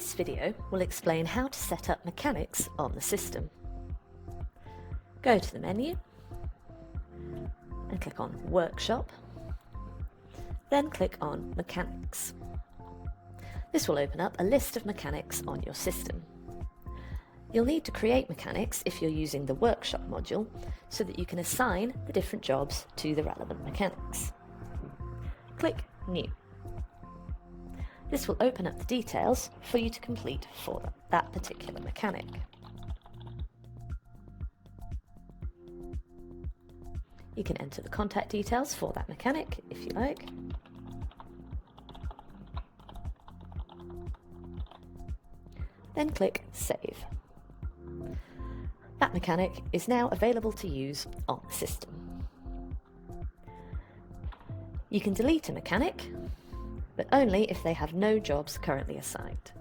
This video will explain how to set up mechanics on the system. Go to the menu and click on Workshop, then click on Mechanics. This will open up a list of mechanics on your system. You'll need to create mechanics if you're using the Workshop module so that you can assign the different jobs to the relevant mechanics. Click New. This will open up the details for you to complete for that particular mechanic. You can enter the contact details for that mechanic if you like. Then click Save. That mechanic is now available to use on the system. You can delete a mechanic, but only if they have no jobs currently assigned.